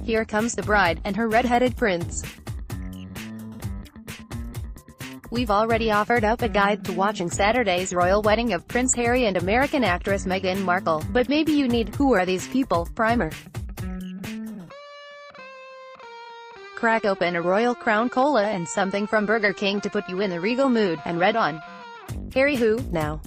Here comes the bride, and her red-headed prince. We've already offered up a guide to watching Saturday's royal wedding of Prince Harry and American actress Meghan Markle, but maybe you need "Who Are These People?" primer. Crack open a Royal Crown Cola and something from Burger King to put you in the regal mood, and read on. Harry who, now?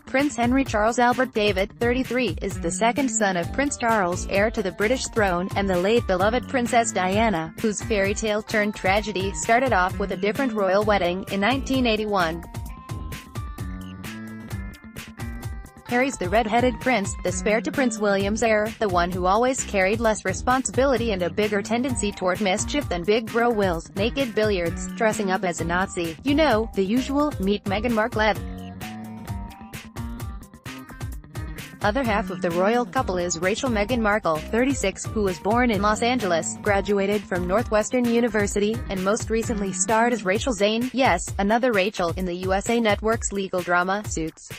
Prince Henry Charles Albert David, 33, is the second son of Prince Charles, heir to the British throne, and the late beloved Princess Diana, whose fairy tale turned tragedy started off with a different royal wedding, in 1981. Harry's the red-headed prince, the spare to Prince William's heir, the one who always carried less responsibility and a bigger tendency toward mischief than Big Bro Will's, naked billiards, dressing up as a Nazi, you know, the usual. Meet Meghan Markle. Other half of the royal couple is Rachel Meghan Markle, 36, who was born in Los Angeles, graduated from Northwestern University, and most recently starred as Rachel Zane, yes, another Rachel, in the USA Network's legal drama, Suits.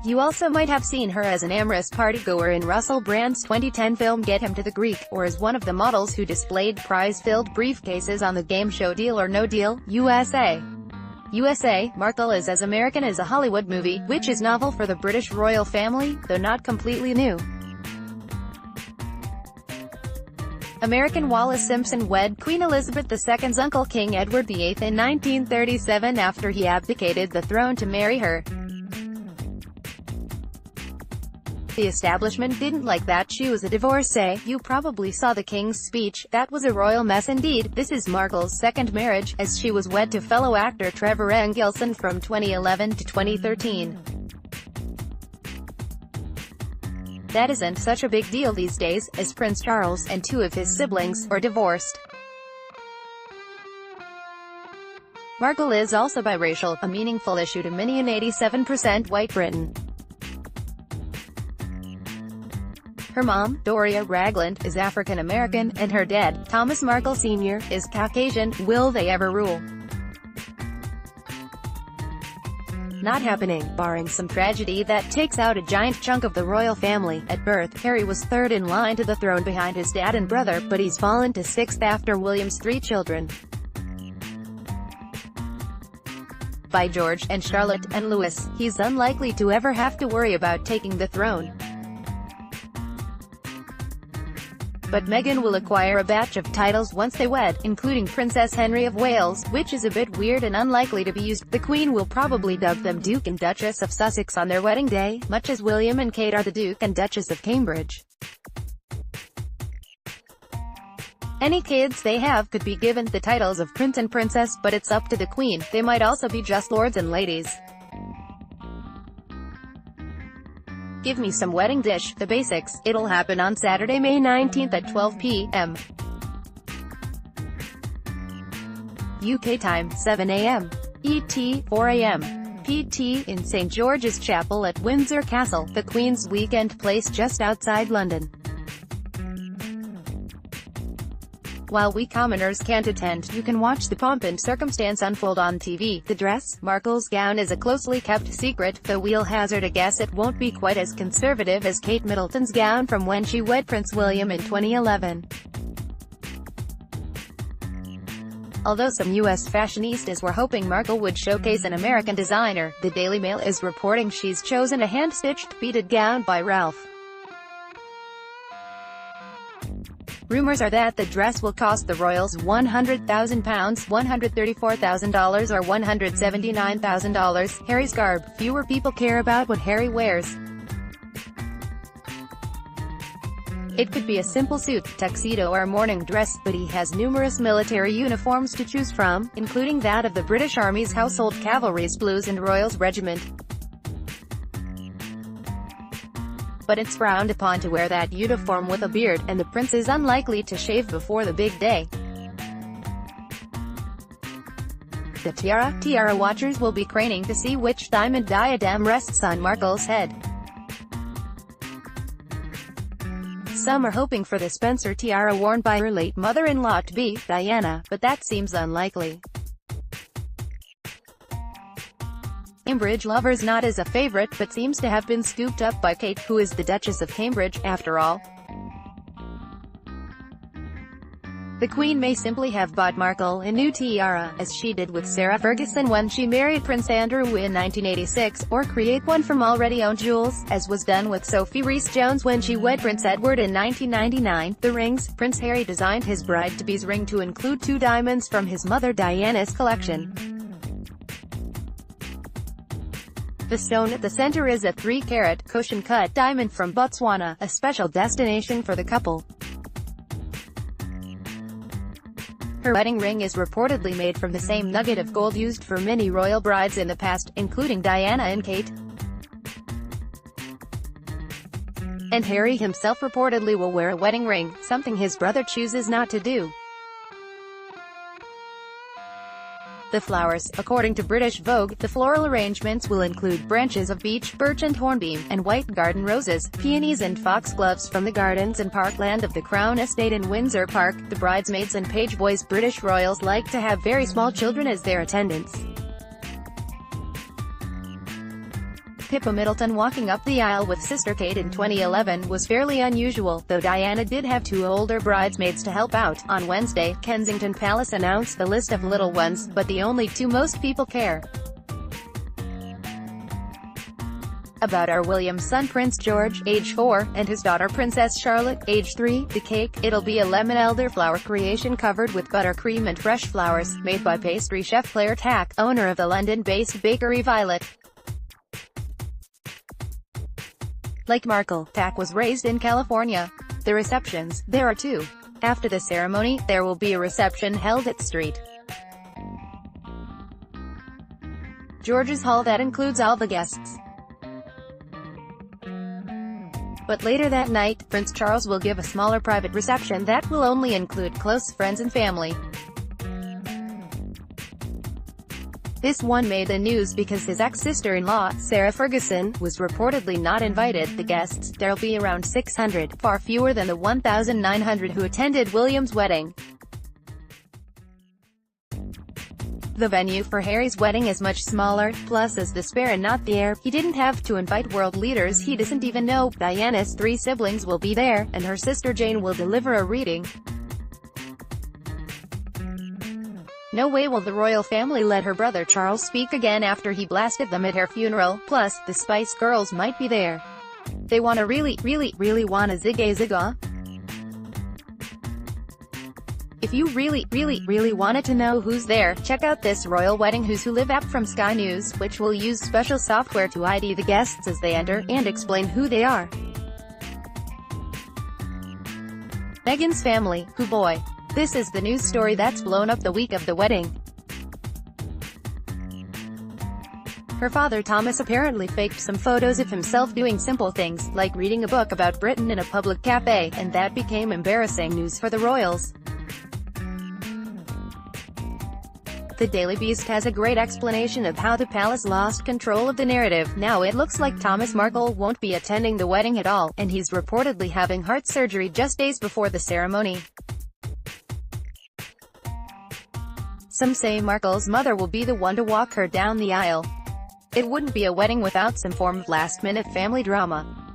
You also might have seen her as an amorous partygoer in Russell Brand's 2010 film Get Him to the Greek, or as one of the models who displayed prize-filled briefcases on the game show Deal or No Deal, USA. Markle is as American as a Hollywood movie, which is novel for the British royal family, though not completely new. American Wallis Simpson wed Queen Elizabeth II's uncle King Edward VIII in 1937 after he abdicated the throne to marry her. The establishment didn't like that she was a divorcee. You probably saw the King's speech. That was a royal mess indeed. This is Markle's second marriage, as she was wed to fellow actor Trevor Engelson from 2011 to 2013. That isn't such a big deal these days, as Prince Charles and two of his siblings are divorced. Markle is also biracial, a meaningful issue to many in 87% white Britain. Her mom, Doria Ragland, is African American, and her dad, Thomas Markle Sr., is Caucasian. Will they ever rule? Not happening, barring some tragedy that takes out a giant chunk of the royal family. At birth, Harry was third in line to the throne behind his dad and brother, but he's fallen to sixth after William's 3 children. By George, and Charlotte, and Louis, he's unlikely to ever have to worry about taking the throne. But Meghan will acquire a batch of titles once they wed, including Princess Henry of Wales, which is a bit weird and unlikely to be used. The Queen will probably dub them Duke and Duchess of Sussex on their wedding day, much as William and Kate are the Duke and Duchess of Cambridge. Any kids they have could be given the titles of Prince and Princess, but it's up to the Queen. They might also be just lords and ladies. Give me some wedding dish, the basics. It'll happen on Saturday, May 19th at 12 p.m. UK time, 7 a.m. ET, 4 a.m. PT, in St. George's Chapel at Windsor Castle, the Queen's weekend place just outside London. While we commoners can't attend, you can watch the pomp and circumstance unfold on TV. The dress, Markle's gown, is a closely kept secret, though we'll hazard a guess it won't be quite as conservative as Kate Middleton's gown from when she wed Prince William in 2011. Although some U.S. fashionistas were hoping Markle would showcase an American designer, the Daily Mail is reporting she's chosen a hand-stitched, beaded gown by Ralph. Rumors are that the dress will cost the royals £100,000, $134,000 or $179,000. Harry's garb. Fewer people care about what Harry wears. It could be a simple suit, tuxedo or morning dress, but he has numerous military uniforms to choose from, including that of the British Army's Household Cavalry's Blues and Royals Regiment. But it's frowned upon to wear that uniform with a beard, and the prince is unlikely to shave before the big day. The tiara watchers will be craning to see which diamond diadem rests on Markle's head. Some are hoping for the Spencer tiara worn by her late mother-in-law-to-be, Diana, but that seems unlikely. Cambridge lovers not as a favorite, but seems to have been scooped up by Kate, who is the Duchess of Cambridge, after all. The Queen may simply have bought Markle a new tiara, as she did with Sarah Ferguson when she married Prince Andrew in 1986, or create one from already owned jewels, as was done with Sophie Rhys-Jones when she wed Prince Edward in 1999. The rings: Prince Harry designed his bride-to-be's ring to include 2 diamonds from his mother Diana's collection. The stone at the center is a 3-carat, cushion-cut diamond from Botswana, a special destination for the couple. Her wedding ring is reportedly made from the same nugget of gold used for many royal brides in the past, including Diana and Kate. And Harry himself reportedly will wear a wedding ring, something his brother chooses not to do. The flowers: according to British Vogue, the floral arrangements will include branches of beech, birch and hornbeam, and white garden roses, peonies and foxgloves from the gardens and parkland of the Crown Estate in Windsor Park. The bridesmaids and page boys: British royals like to have very small children as their attendants. Pippa Middleton walking up the aisle with sister Kate in 2011 was fairly unusual, though Diana did have 2 older bridesmaids to help out. On Wednesday, Kensington Palace announced the list of little ones, but the only 2 most people care about are William's son Prince George, age 4, and his daughter Princess Charlotte, age 3. The cake: it'll be a lemon elderflower creation covered with buttercream and fresh flowers, made by pastry chef Claire Tack, owner of the London-based bakery Violet. Like Markle, Tack was raised in California. The receptions: there are 2. After the ceremony, there will be a reception held at St. George's Hall that includes all the guests. But later that night, Prince Charles will give a smaller private reception that will only include close friends and family. This one made the news because his ex-sister-in-law, Sarah Ferguson, was reportedly not invited. The guests: there'll be around 600, far fewer than the 1,900 who attended William's wedding. The venue for Harry's wedding is much smaller, plus as the spare and not the heir, he didn't have to invite world leaders he doesn't even know. Diana's 3 siblings will be there, and her sister Jane will deliver a reading. No way will the royal family let her brother Charles speak again after he blasted them at her funeral. Plus, the Spice Girls might be there. They wanna really wanna zigga. If you really wanted to know who's there, check out this Royal Wedding Who's Who Live app from Sky News, which will use special software to ID the guests as they enter, and explain who they are. Meghan's family: who boy. This is the news story that's blown up the week of the wedding. Her father Thomas apparently faked some photos of himself doing simple things, like reading a book about Britain in a public cafe, and that became embarrassing news for the royals. The Daily Beast has a great explanation of how the palace lost control of the narrative. Now it looks like Thomas Markle won't be attending the wedding at all, and he's reportedly having heart surgery just days before the ceremony. Some say Markle's mother will be the one to walk her down the aisle. It wouldn't be a wedding without some form of last-minute family drama.